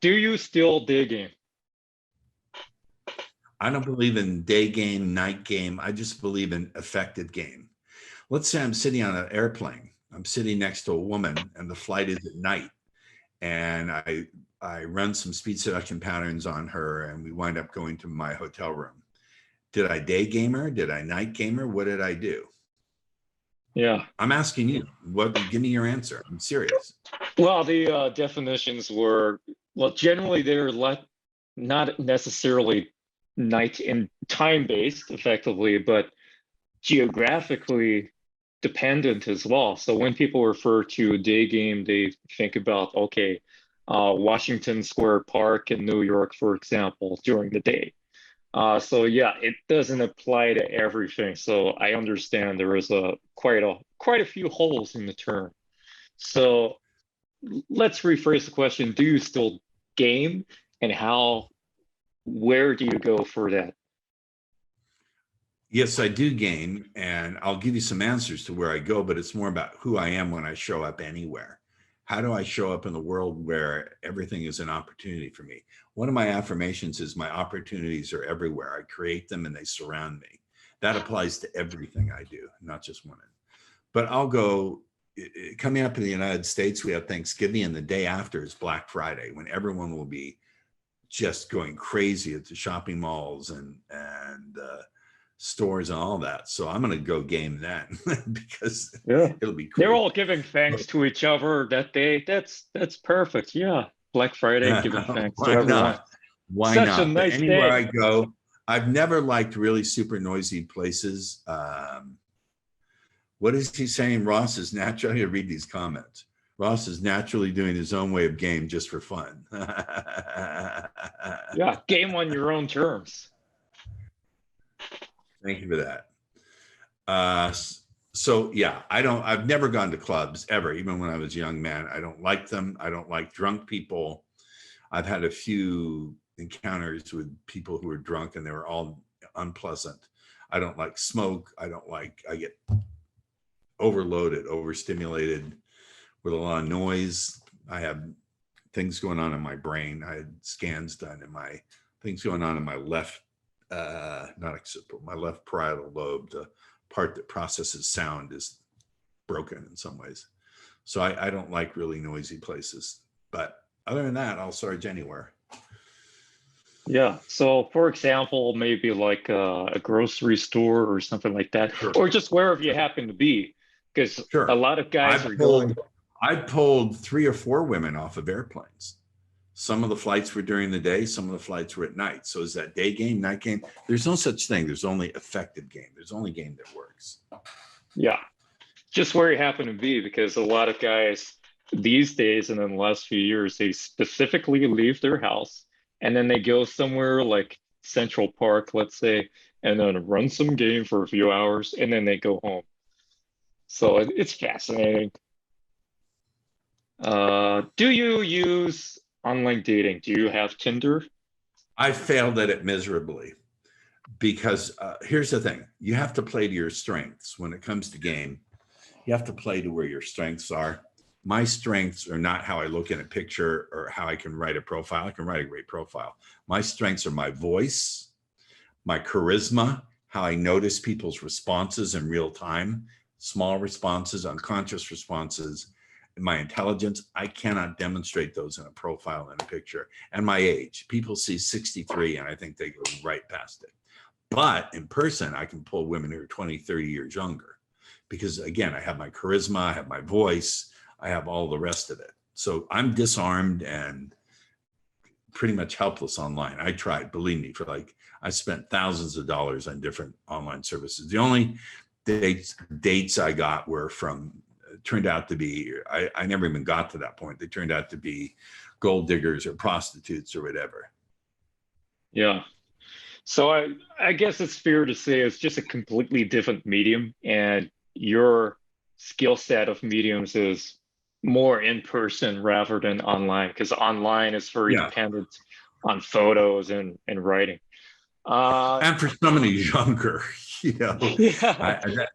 Do you still dig in? I don't believe in day game, night game. I just believe in effective game. Let's say I'm sitting on an airplane. I'm sitting next to a woman and the flight is at night. And I run some speed seduction patterns on her and we wind up going to my hotel room. Did I day gamer? Did I night gamer? What did I do? Yeah. I'm asking you. What? Give me your answer. I'm serious. Well, the definitions were, well, generally they're not necessarily night and time based effectively, but geographically dependent as well. So when people refer to a day game, they think about, okay, Washington Square Park in New York, for example, during the day. So yeah, it doesn't apply to everything. So I understand there is quite a few holes in the term. So let's rephrase the question. Do you still game, and where do you go for that? Yes, I do game, and I'll give you some answers to where I go, but it's more about who I am when I show up anywhere. How do I show up in the world where everything is an opportunity for me? One of my affirmations is my opportunities are everywhere. I create them and they surround me. That applies to everything I do, not just women. But I'll go, coming up in the United States, we have Thanksgiving, and the day after is Black Friday, when everyone will be just going crazy at the shopping malls and stores and all that. So I'm going to go game then because Yeah. it'll be They're crazy. all giving thanks to each other that day. That's perfect. Yeah. Black Friday, giving thanks to Why everyone. not? Why Such a not? But nice anywhere I day. go, I've never liked really super noisy places. What is he saying? Ross is naturally, I read these comments. Ross is naturally doing his own way of game just for fun. Yeah, game on your own terms. Thank you for that. Uh, so yeah, I've never gone to clubs ever, even when I was a young man. I don't like them. I don't like drunk people. I've had a few encounters with people who are drunk and they were all unpleasant. I don't like smoke. I get overloaded, overstimulated with a lot of noise. I have things going on in my brain. I had scans done in my things going on in my left, not occipital, my left parietal lobe, the part that processes sound is broken in some ways. So I don't like really noisy places. But other than that, I'll surge anywhere. Yeah. So, for example, maybe like a grocery store or something like that, Sure. or just wherever you happen to be, because a Sure. lot of guys I've are going. pulled I've pulled 3 or 4 women off of airplanes. Some of the flights were during the day, some of the flights were at night. So is that day game, night game? There's no such thing. There's only effective game. There's only game that works. Yeah, just where you happen to be, because a lot of guys these days and in the last few years, they specifically leave their house and then they go somewhere like Central Park, let's say, and then run some game for a few hours and then they go home. So it's fascinating. Do you use online dating? Do you have Tinder? I failed at it miserably because here's the thing. You have to play to your strengths when it comes to game. You have to play to where your strengths are. My strengths are not how I look in a picture or how I can write a profile. I can write a great profile. My strengths are my voice, my charisma, how I notice people's responses in real time, small responses, unconscious responses, and my intelligence. I cannot demonstrate those in a profile and a picture. And my age. People see 63 and I think they go right past it. But in person, I can pull women who are 20, 30 years younger because again, I have my charisma, I have my voice, I have all the rest of it. So I'm disarmed and pretty much helpless online. I tried, believe me, I spent thousands of dollars on different online services. The only dates I got were turned out to be, I never even got to that point. They turned out to be gold diggers or prostitutes or whatever. Yeah. So I guess it's fair to say it's just a completely different medium, and your skill set of mediums is more in person rather than online, because online is very Yeah. dependent on photos and writing. Uh, And for somebody younger, you know, yeah,